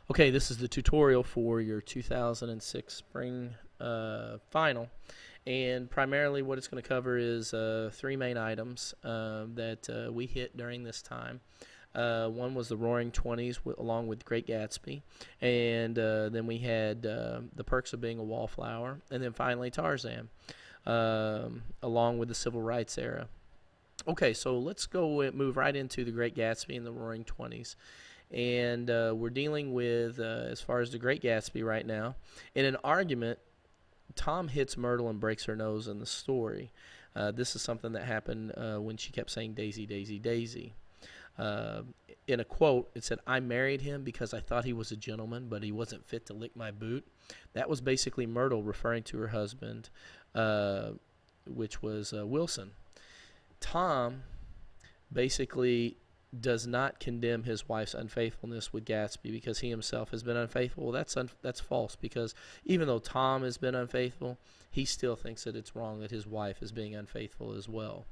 Okay, this is the tutorial for your 2006 spring final. And primarily what it's going to cover is three main items that we hit during this time. One was the Roaring Twenties, along with Great Gatsby, and then we had The Perks of Being a Wallflower, and then finally Tarzan, along with the Civil Rights era. Okay, so let's go move right into the Great Gatsby and the Roaring Twenties. And we're dealing with, as far as the Great Gatsby right now, in an argument, Tom hits Myrtle and breaks her nose in the story. This is something that happened when she kept saying Daisy, Daisy, Daisy. Uh, in a quote, it said, "I married him because I thought he was a gentleman, but he wasn't fit to lick my boot." That was basically Myrtle referring to her husband, uh, which was Wilson. Tom basically does not condemn his wife's unfaithfulness with Gatsby because he himself has been unfaithful. Well, that's false, because even though Tom has been unfaithful, he still thinks that it's wrong that his wife is being unfaithful as well.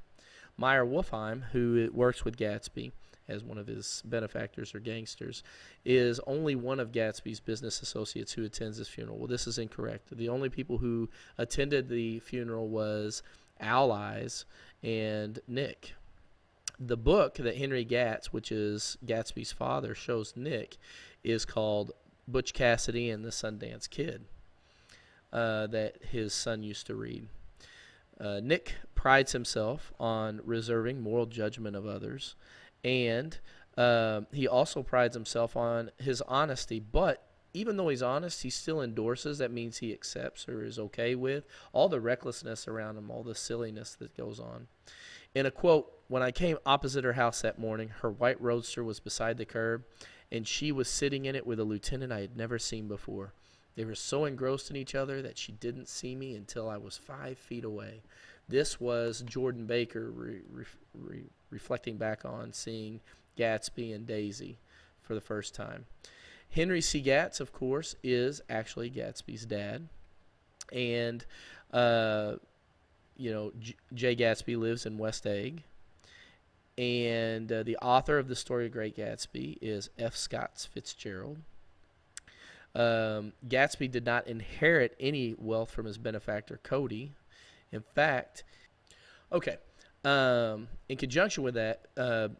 Meyer Wolfheim, who works with Gatsby as one of his benefactors or gangsters, is only one of Gatsby's business associates who attends his funeral. Well, this is incorrect. The only people who attended the funeral was Allies and Nick. The book that Henry Gatz, which is Gatsby's father, shows Nick is called Butch Cassidy and the Sundance Kid, that his son used to read. Nick prides himself on reserving moral judgment of others, and he also prides himself on his honesty. But even though he's honest, he still endorses. That means he accepts or is okay with all the recklessness around him, all the silliness that goes on. In a quote, "When I came opposite her house that morning, her white roadster was beside the curb, and she was sitting in it with a lieutenant I had never seen before. They were so engrossed in each other that she didn't see me until I was 5 feet away." This was Jordan Baker reflecting back on seeing Gatsby and Daisy for the first time. Henry C. Gatz, of course, is actually Gatsby's dad. And Jay Gatsby lives in West Egg. And the author of the story of Great Gatsby is F. Scott Fitzgerald. Gatsby did not inherit any wealth from his benefactor, Cody. In fact, okay, in conjunction with that,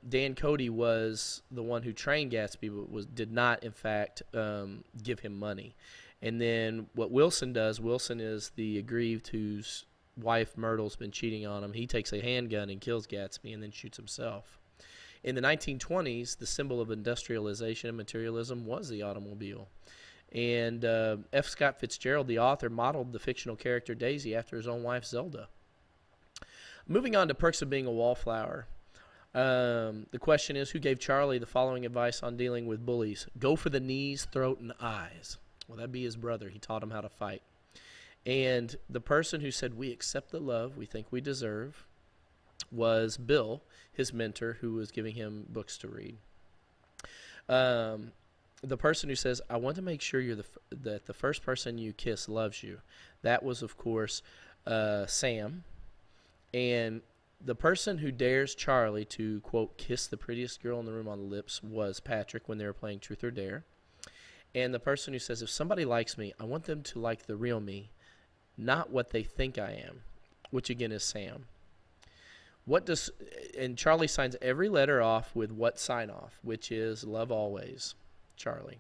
Dan Cody was the one who trained Gatsby, but did not, in fact, give him money. And then what Wilson does, Wilson is the aggrieved whose wife Myrtle's been cheating on him. He takes a handgun and kills Gatsby and then shoots himself. In the 1920s, the symbol of industrialization and materialism was the automobile. And F. Scott Fitzgerald, the author, modeled the fictional character Daisy after his own wife Zelda. Moving on to Perks of Being a Wallflower. The question is, who gave Charlie the following advice on dealing with bullies? Go for the knees, throat, and eyes. Well, that'd be his brother. He taught him how to fight. And the person who said, "We accept the love we think we deserve," was Bill, his mentor, who was giving him books to read. The person who says, "I want to make sure that the first person you kiss loves you," that was, of course, Sam. And the person who dares Charlie to, quote, "kiss the prettiest girl in the room on the lips" was Patrick when they were playing Truth or Dare. And the person who says, "If somebody likes me, I want them to like the real me, not what they think I am," which again is Sam. And Charlie signs every letter off with what sign off, which is "love always, Charlie."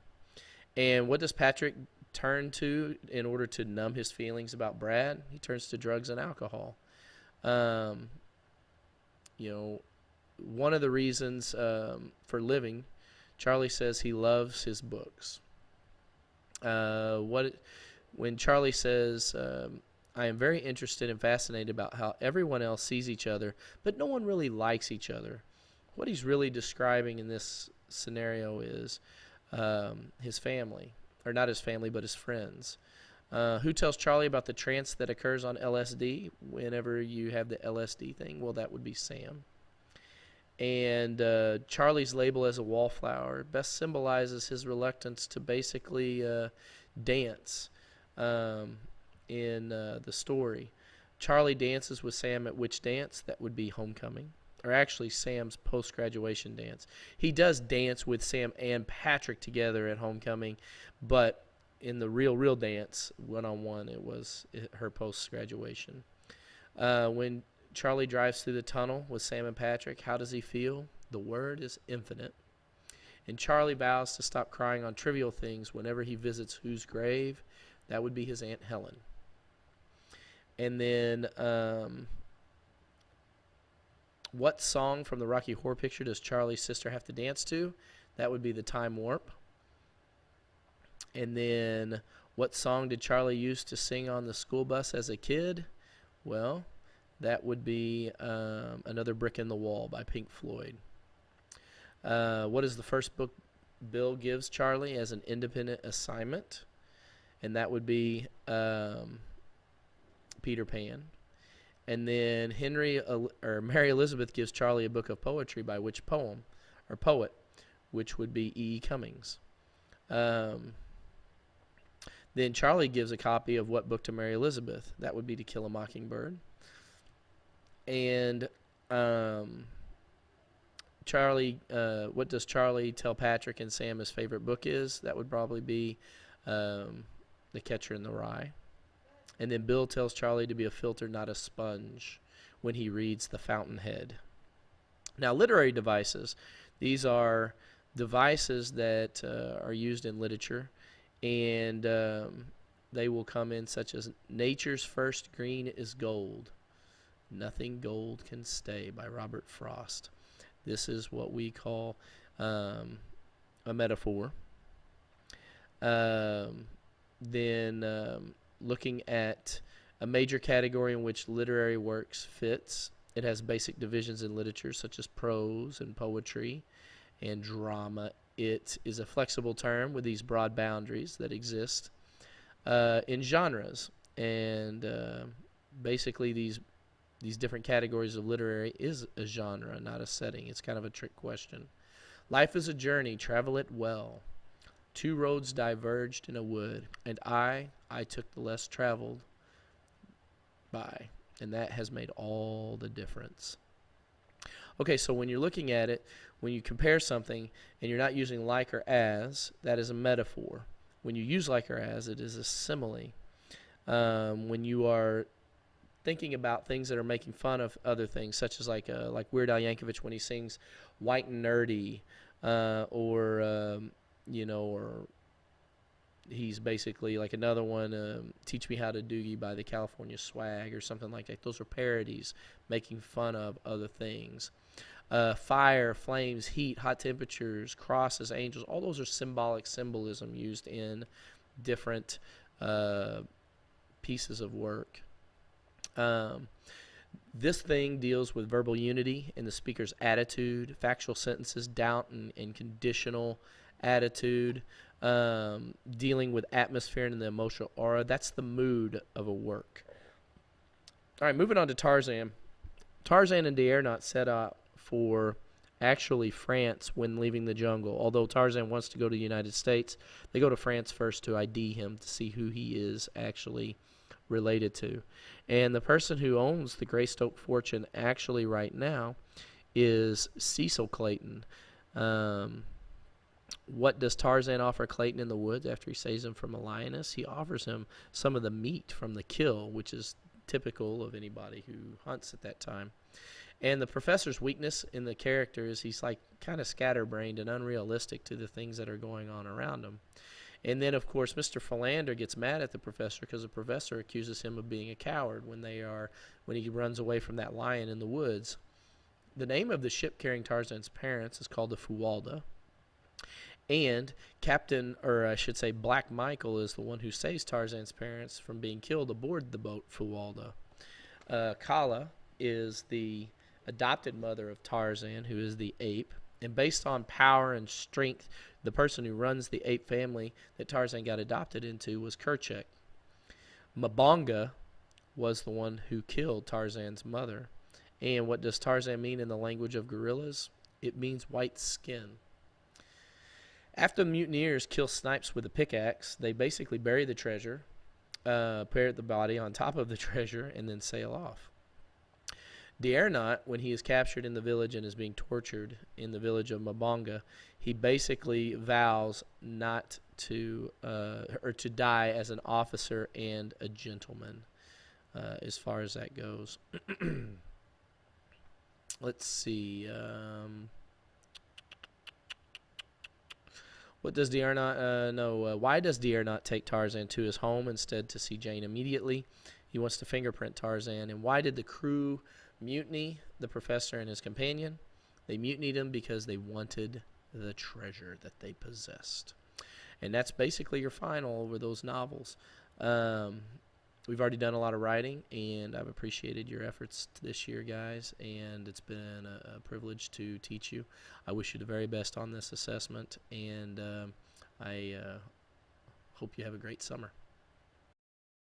And what does Patrick turn to in order to numb his feelings about Brad? He turns to drugs and alcohol. One of the reasons for living, Charlie says he loves his books. When Charlie says, "I am very interested and fascinated about how everyone else sees each other, but no one really likes each other," what he's really describing in this scenario is his family, or not his family, but his friends. Who tells Charlie about the trance that occurs on LSD whenever you have the LSD thing? Well, that would be Sam. And Charlie's label as a wallflower best symbolizes his reluctance to basically dance in the story. Charlie dances with Sam at which dance? That would be homecoming. or actually Sam's post-graduation dance. He does dance with Sam and Patrick together at homecoming, but in the real dance, one-on-one, it was her post-graduation. When Charlie drives through the tunnel with Sam and Patrick, how does he feel? The word is infinite. And Charlie vows to stop crying on trivial things whenever he visits whose grave? That would be his Aunt Helen. And then, what song from the Rocky Horror Picture does Charlie's sister have to dance to? That would be the Time Warp. And then, what song did Charlie used to sing on the school bus as a kid? Well, that would be Another Brick in the Wall by Pink Floyd. What is the first book Bill gives Charlie as an independent assignment? And that would be Peter Pan. And then Mary Elizabeth gives Charlie a book of poetry by which poet, which would be E. E. Cummings. Then Charlie gives a copy of what book to Mary Elizabeth? That would be To Kill a Mockingbird. And Charlie, what does Charlie tell Patrick and Sam his favorite book is? That would probably be The Catcher in the Rye. And then Bill tells Charlie to be a filter, not a sponge, when he reads The Fountainhead. Now, literary devices. These are devices that are used in literature, and they will come in such as Nature's First Green is Gold. Nothing gold can stay by Robert Frost. This is what we call a metaphor. Then looking at a major category in which literary works fits, it has basic divisions in literature such as prose and poetry and drama. It is a flexible term with these broad boundaries that exist in genres. And basically these different categories of literary is a genre, not a setting. It's kind of a trick question. Life is a journey, travel it well. Two roads diverged in a wood, and I took the less traveled by. And that has made all the difference. Okay, so when you're looking at it, when you compare something and you're not using like or as, that is a metaphor. When you use like or as, it is a simile. When you are thinking about things that are making fun of other things, such as like Weird Al Yankovic when he sings "White and Nerdy," or he's basically like another one, "Teach Me How to Doogie" by the California Swag or something like that. Those are parodies making fun of other things. Fire, flames, heat, hot temperatures, crosses, angels, all those are symbolism used in different pieces of work. This thing deals with verbal unity and the speaker's attitude, factual sentences, doubt and conditional attitude, dealing with atmosphere and the emotional aura. That's the mood of a work. All right, moving on to Tarzan. Tarzan and the Aeronaut set out for actually France when leaving the jungle. Although Tarzan wants to go to the United States, they go to France first to ID him to see who he is actually related to. And the person who owns the Greystoke fortune actually right now is Cecil Clayton. What does Tarzan offer Clayton in the woods after he saves him from a lioness? He offers him some of the meat from the kill, which is typical of anybody who hunts at that time. And the professor's weakness in the character is he's like kind of scatterbrained and unrealistic to the things that are going on around him. And then, of course, Mr. Philander gets mad at the professor because the professor accuses him of being a coward when he runs away from that lion in the woods. The name of the ship carrying Tarzan's parents is called the Fuwalda. And Black Michael is the one who saves Tarzan's parents from being killed aboard the boat Fuwalda. Kala is the adopted mother of Tarzan, who is the ape. And based on power and strength, the person who runs the ape family that Tarzan got adopted into was Kerchak. Mbonga was the one who killed Tarzan's mother. And what does Tarzan mean in the language of gorillas? It means white skin. After the mutineers kill Snipes with a pickaxe, they basically bury the treasure, parrot the body on top of the treasure, and then sail off. D'Ernaut, when he is captured in the village and is being tortured in the village of Mabonga, he basically vows not to or to die as an officer and a gentleman, as far as that goes. Let's see. What does D'Ernaut know? Why does D'Ernaut take Tarzan to his home instead to see Jane immediately? He wants to fingerprint Tarzan. And why did the crew mutiny the professor and his companion? They mutinied him because they wanted the treasure that they possessed. And that's basically your final over those novels. We've already done a lot of writing, and I've appreciated your efforts this year, guys, and it's been a privilege to teach you. I wish you the very best on this assessment, and I hope you have a great summer.